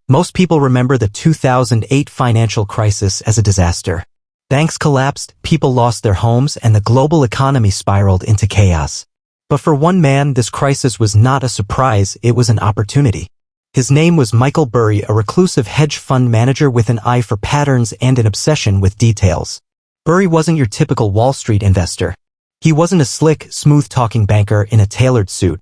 Most people remember the 2008 financial crisis as a disaster. Banks collapsed, people lost their homes, and the global economy spiraled into chaos. But for one man, this crisis was not a surprise, it was an opportunity. His name was Michael Burry, a reclusive hedge fund manager with an eye for patterns and an obsession with details. Burry wasn't your typical Wall Street investor. He wasn't a slick, smooth-talking banker in a tailored suit.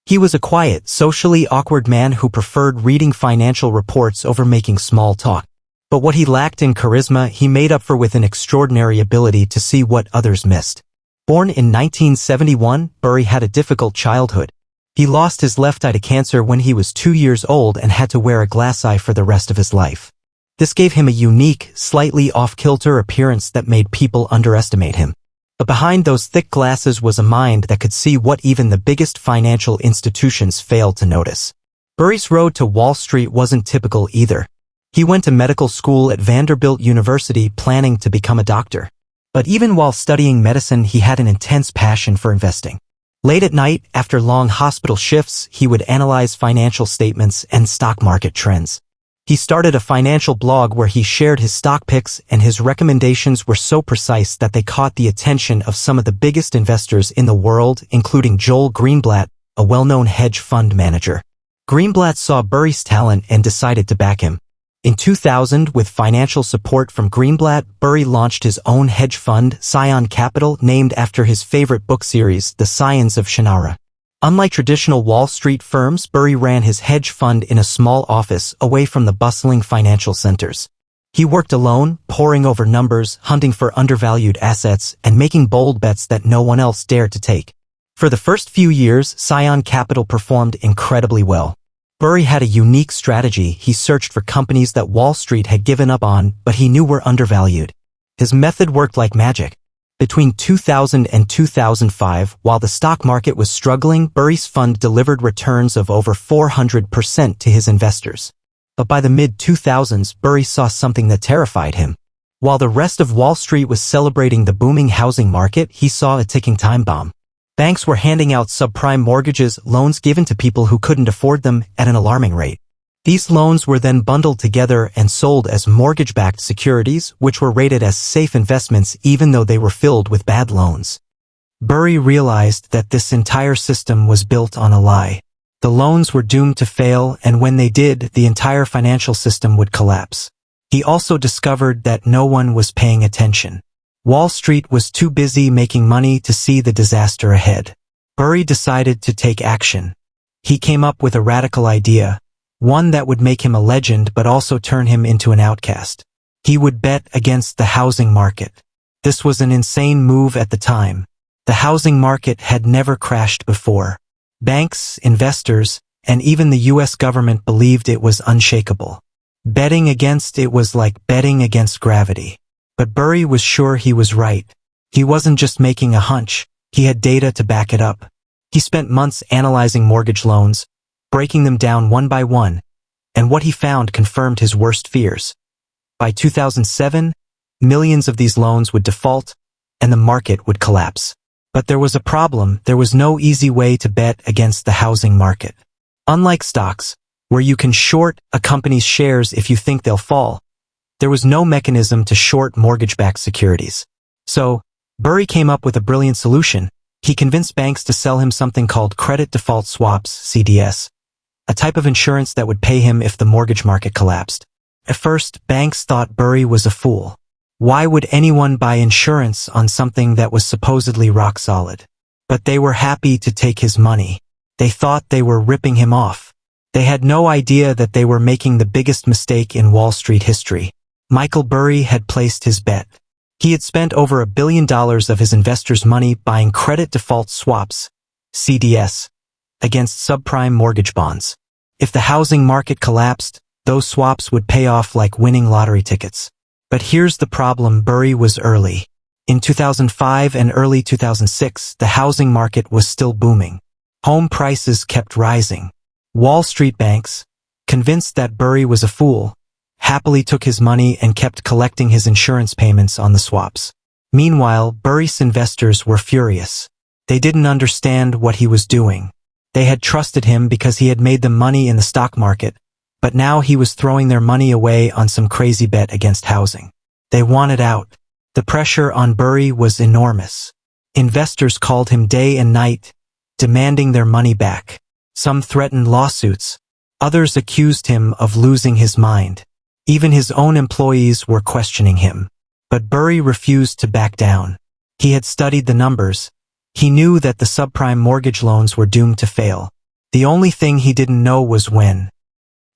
He was a quiet, socially awkward man who preferred reading financial reports over making small talk. But what he lacked in charisma, he made up for with an extraordinary ability to see what others missed. Born in 1971, Burry had a difficult childhood. He lost his left eye to cancer when he was 2 years old and had to wear a glass eye for the rest of his life. This gave him a unique, slightly off-kilter appearance that made people underestimate him. But behind those thick glasses was a mind that could see what even the biggest financial institutions failed to notice. Burry's road to Wall Street wasn't typical either. He went to medical school at Vanderbilt University planning to become a doctor. But even while studying medicine, he had an intense passion for investing. Late at night, after long hospital shifts, he would analyze financial statements and stock market trends. He started a financial blog where he shared his stock picks, and his recommendations were so precise that they caught the attention of some of the biggest investors in the world, including Joel Greenblatt, a well-known hedge fund manager. Greenblatt saw Burry's talent and decided to back him. In 2000, with financial support from Greenblatt, Burry launched his own hedge fund, Scion Capital, named after his favorite book series, The Scions of Shannara. Unlike traditional Wall Street firms, Burry ran his hedge fund in a small office away from the bustling financial centers. He worked alone, poring over numbers, hunting for undervalued assets, and making bold bets that no one else dared to take. For the first few years, Scion Capital performed incredibly well. Burry had a unique strategy. He searched for companies that Wall Street had given up on, but he knew were undervalued. His method worked like magic. Between 2000 and 2005, while the stock market was struggling, Burry's fund delivered returns of over 400% to his investors. But by the mid-2000s, Burry saw something that terrified him. While the rest of Wall Street was celebrating the booming housing market, he saw a ticking time bomb. Banks were handing out subprime mortgages, loans given to people who couldn't afford them, at an alarming rate. These loans were then bundled together and sold as mortgage-backed securities, which were rated as safe investments even though they were filled with bad loans. Burry realized that this entire system was built on a lie. The loans were doomed to fail, and when they did, the entire financial system would collapse. He also discovered that no one was paying attention. Wall Street was too busy making money to see the disaster ahead. Burry decided to take action. He came up with a radical idea, one that would make him a legend but also turn him into an outcast. He would bet against the housing market. This was an insane move at the time. The housing market had never crashed before. Banks, investors, and even the US government believed it was unshakable. Betting against it was like betting against gravity. But Burry was sure he was right. He wasn't just making a hunch, he had data to back it up. He spent months analyzing mortgage loans, breaking them down one by one, and what he found confirmed his worst fears. By 2007, millions of these loans would default, and the market would collapse. But there was a problem. There was no easy way to bet against the housing market. Unlike stocks, where you can short a company's shares if you think they'll fall, there was no mechanism to short mortgage-backed securities. So, Burry came up with a brilliant solution. He convinced banks to sell him something called credit default swaps, CDS, a type of insurance that would pay him if the mortgage market collapsed. At first, banks thought Burry was a fool. Why would anyone buy insurance on something that was supposedly rock solid? But they were happy to take his money. They thought they were ripping him off. They had no idea that they were making the biggest mistake in Wall Street history. Michael Burry had placed his bet. He had spent over $1 billion of his investors' money buying credit default swaps, CDS, against subprime mortgage bonds. If the housing market collapsed, those swaps would pay off like winning lottery tickets. But here's the problem: Burry was early. In 2005 and early 2006, the housing market was still booming. Home prices kept rising. Wall Street banks, convinced that Burry was a fool, happily took his money and kept collecting his insurance payments on the swaps. Meanwhile, Burry's investors were furious. They didn't understand what he was doing. They had trusted him because he had made them money in the stock market, But now he was throwing their money away on some crazy bet against housing. They wanted out. The pressure on Burry was enormous. Investors called him day and night, demanding their money back. Some threatened lawsuits. Others accused him of losing his mind. Even his own employees were questioning him. But Burry refused to back down. He had studied the numbers. He knew that the subprime mortgage loans were doomed to fail. The only thing he didn't know was when.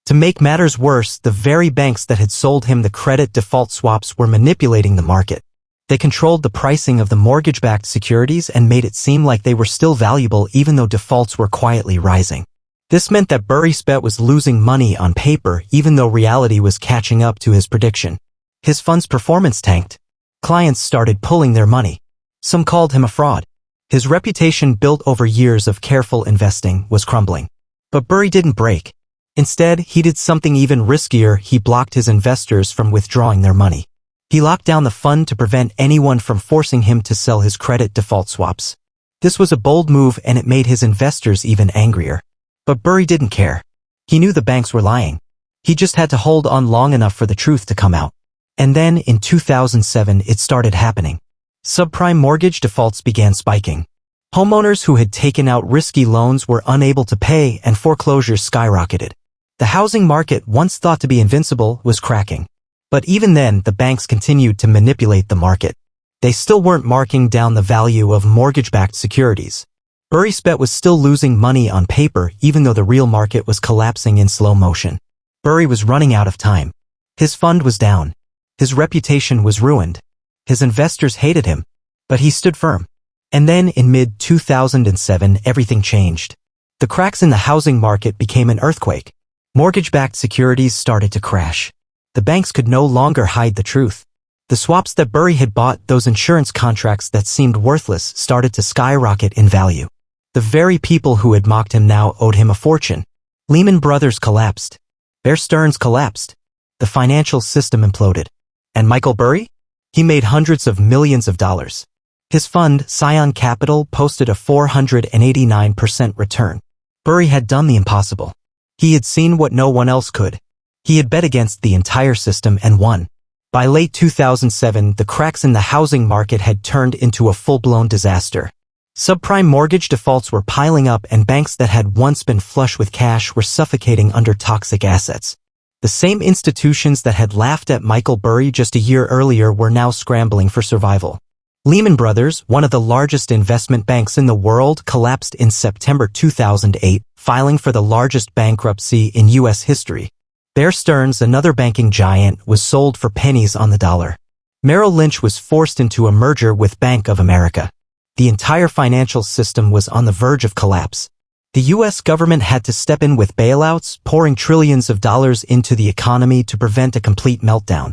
To make matters worse, the very banks that had sold him the credit default swaps were manipulating the market. They controlled the pricing of the mortgage-backed securities and made it seem like they were still valuable even though defaults were quietly rising. This meant that Burry's bet was losing money on paper even though reality was catching up to his prediction. His fund's performance tanked. Clients started pulling their money. Some called him a fraud. His reputation built over years of careful investing was crumbling. But Burry didn't break. Instead, he did something even riskier. He blocked his investors from withdrawing their money. He locked down the fund to prevent anyone from forcing him to sell his credit default swaps. This was a bold move and it made his investors even angrier. But Burry didn't care. He knew the banks were lying. He just had to hold on long enough for the truth to come out. And then, in 2007, it started happening. Subprime mortgage defaults began spiking. Homeowners who had taken out risky loans were unable to pay and foreclosures skyrocketed. The housing market, once thought to be invincible, was cracking. But even then, the banks continued to manipulate the market. They still weren't marking down the value of mortgage-backed securities. Burry's bet was still losing money on paper even though the real market was collapsing in slow motion. Burry was running out of time. His fund was down. His reputation was ruined. His investors hated him. But he stood firm. And then, in mid-2007, everything changed. The cracks in the housing market became an earthquake. Mortgage-backed securities started to crash. The banks could no longer hide the truth. The swaps that Burry had bought, those insurance contracts that seemed worthless, started to skyrocket in value. The very people who had mocked him now owed him a fortune. Lehman Brothers collapsed. Bear Stearns collapsed. The financial system imploded. And Michael Burry? He made hundreds of millions of dollars. His fund, Scion Capital, posted a 489% return. Burry had done the impossible. He had seen what no one else could. He had bet against the entire system and won. By late 2007, the cracks in the housing market had turned into a full-blown disaster. Subprime mortgage defaults were piling up and banks that had once been flush with cash were suffocating under toxic assets. The same institutions that had laughed at Michael Burry just a year earlier were now scrambling for survival. Lehman Brothers, one of the largest investment banks in the world, collapsed in September 2008, filing for the largest bankruptcy in U.S. history. Bear Stearns, another banking giant, was sold for pennies on the dollar. Merrill Lynch was forced into a merger with Bank of America. The entire financial system was on the verge of collapse. The U.S. government had to step in with bailouts, pouring trillions of dollars into the economy to prevent a complete meltdown.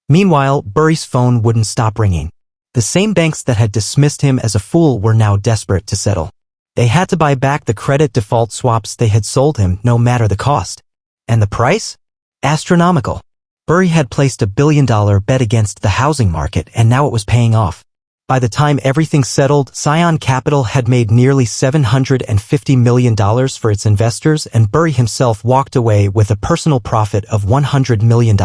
Meanwhile, Burry's phone wouldn't stop ringing. The same banks that had dismissed him as a fool were now desperate to settle. They had to buy back the credit default swaps they had sold him, no matter the cost. And the price? Astronomical. Burry had placed a $1 billion bet against the housing market and now it was paying off. By the time everything settled, Scion Capital had made nearly $750 million for its investors and Burry himself walked away with a personal profit of $100 million.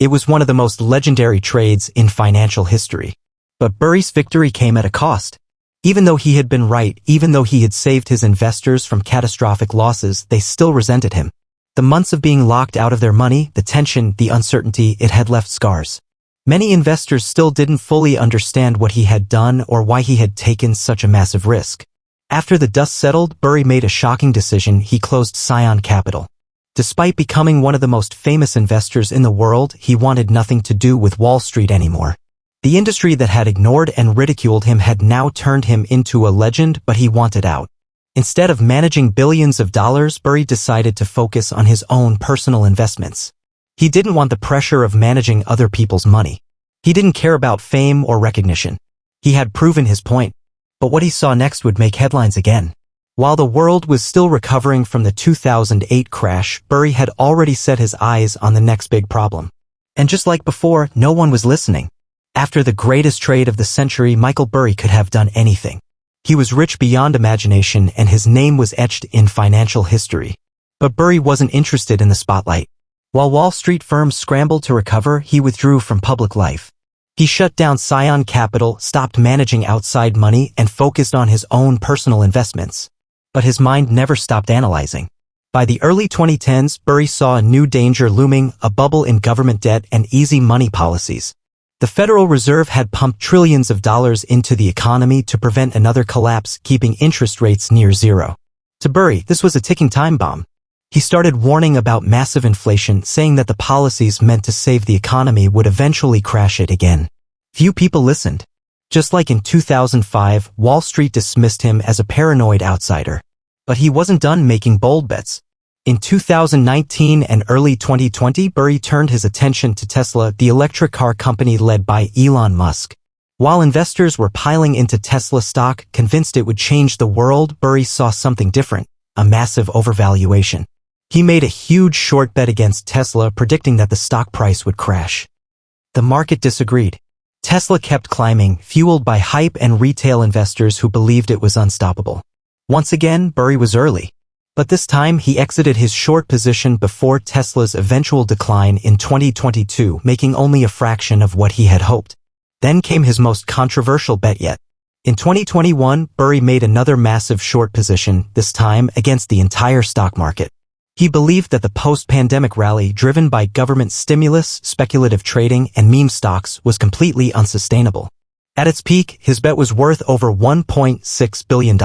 It was one of the most legendary trades in financial history. But Burry's victory came at a cost. Even though he had been right, even though he had saved his investors from catastrophic losses, they still resented him. The months of being locked out of their money, the tension, the uncertainty, it had left scars. Many investors still didn't fully understand what he had done or why he had taken such a massive risk. After the dust settled, Burry made a shocking decision. He closed Scion Capital. Despite becoming one of the most famous investors in the world, he wanted nothing to do with Wall Street anymore. The industry that had ignored and ridiculed him had now turned him into a legend, but he wanted out. Instead of managing billions of dollars, Burry decided to focus on his own personal investments. He didn't want the pressure of managing other people's money. He didn't care about fame or recognition. He had proven his point. But what he saw next would make headlines again. While the world was still recovering from the 2008 crash, Burry had already set his eyes on the next big problem. And just like before, no one was listening. After the greatest trade of the century, Michael Burry could have done anything. He was rich beyond imagination and his name was etched in financial history. But Burry wasn't interested in the spotlight. While Wall Street firms scrambled to recover, he withdrew from public life. He shut down Scion Capital, stopped managing outside money, and focused on his own personal investments. But his mind never stopped analyzing. By the early 2010s, Burry saw a new danger looming, a bubble in government debt and easy money policies. The Federal Reserve had pumped trillions of dollars into the economy to prevent another collapse, keeping interest rates near zero. To Burry, this was a ticking time bomb. He started warning about massive inflation, saying that the policies meant to save the economy would eventually crash it again. Few people listened. Just like in 2005, Wall Street dismissed him as a paranoid outsider. But he wasn't done making bold bets. In 2019 and early 2020, Burry turned his attention to Tesla, the electric car company led by Elon Musk. While investors were piling into Tesla stock, convinced it would change the world, Burry saw something different, a massive overvaluation. He made a huge short bet against Tesla, predicting that the stock price would crash. The market disagreed. Tesla kept climbing, fueled by hype and retail investors who believed it was unstoppable. Once again, Burry was early. But this time, he exited his short position before Tesla's eventual decline in 2022, making only a fraction of what he had hoped. Then came his most controversial bet yet. In 2021, Burry made another massive short position, this time against the entire stock market. He believed that the post-pandemic rally driven by government stimulus, speculative trading, and meme stocks was completely unsustainable. At its peak, his bet was worth over $1.6 billion.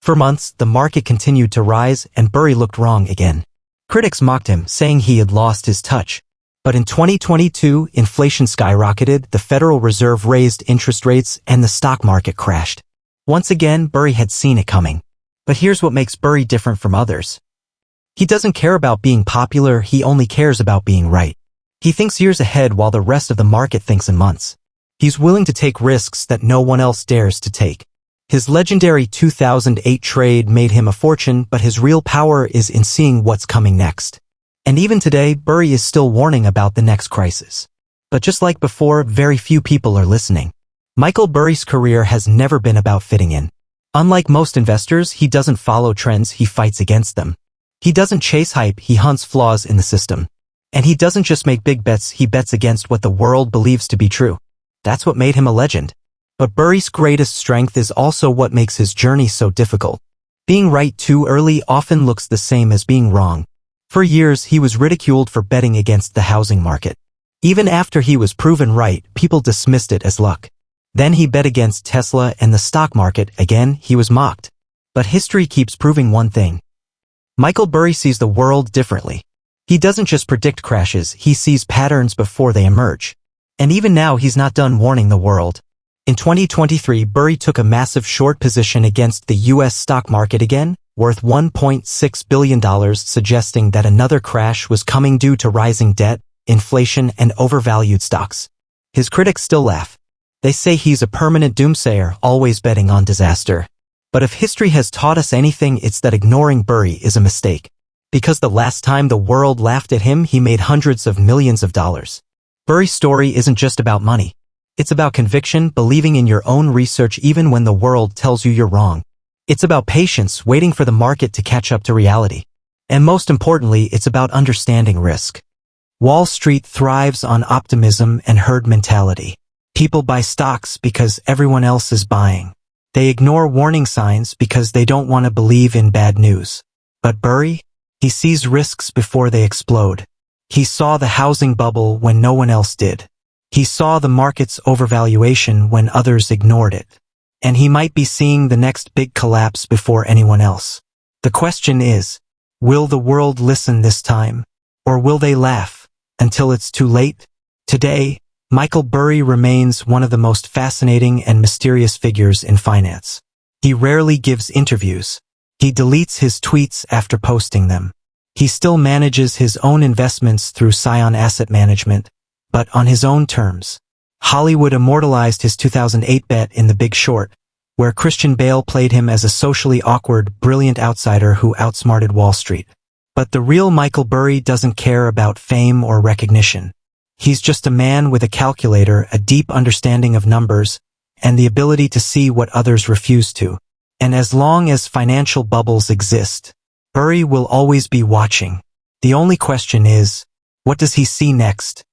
For months, the market continued to rise, and Burry looked wrong again. Critics mocked him, saying he had lost his touch. But in 2022, inflation skyrocketed, the Federal Reserve raised interest rates, and the stock market crashed. Once again, Burry had seen it coming. But here's what makes Burry different from others. He doesn't care about being popular, he only cares about being right. He thinks years ahead while the rest of the market thinks in months. He's willing to take risks that no one else dares to take. His legendary 2008 trade made him a fortune, but his real power is in seeing what's coming next. And even today, Burry is still warning about the next crisis. But just like before, very few people are listening. Michael Burry's career has never been about fitting in. Unlike most investors, he doesn't follow trends, he fights against them. He doesn't chase hype, he hunts flaws in the system. And he doesn't just make big bets, he bets against what the world believes to be true. That's what made him a legend. But Burry's greatest strength is also what makes his journey so difficult. Being right too early often looks the same as being wrong. For years, he was ridiculed for betting against the housing market. Even after he was proven right, people dismissed it as luck. Then he bet against Tesla and the stock market, again, he was mocked. But history keeps proving one thing. Michael Burry sees the world differently. He doesn't just predict crashes, he sees patterns before they emerge. And even now, he's not done warning the world. In 2023, Burry took a massive short position against the U.S. stock market again, worth $1.6 billion, suggesting that another crash was coming due to rising debt, inflation, and overvalued stocks. His critics still laugh. They say he's a permanent doomsayer, always betting on disaster. But if history has taught us anything, it's that ignoring Burry is a mistake. Because the last time the world laughed at him, he made hundreds of millions of dollars. Burry's story isn't just about money. It's about conviction, believing in your own research even when the world tells you you're wrong. It's about patience, waiting for the market to catch up to reality. And most importantly, it's about understanding risk. Wall Street thrives on optimism and herd mentality. People buy stocks because everyone else is buying. They ignore warning signs because they don't want to believe in bad news. But Burry? He sees risks before they explode. He saw the housing bubble when no one else did. He saw the market's overvaluation when others ignored it. And he might be seeing the next big collapse before anyone else. The question is, will the world listen this time? Or will they laugh until it's too late? Today, Michael Burry remains one of the most fascinating and mysterious figures in finance. He rarely gives interviews. He deletes his tweets after posting them. He still manages his own investments through Scion Asset Management, but on his own terms. Hollywood immortalized his 2008 bet in The Big Short, where Christian Bale played him as a socially awkward, brilliant outsider who outsmarted Wall Street. But the real Michael Burry doesn't care about fame or recognition. He's just a man with a calculator, a deep understanding of numbers, and the ability to see what others refuse to. And as long as financial bubbles exist, Burry will always be watching. The only question is, what does he see next?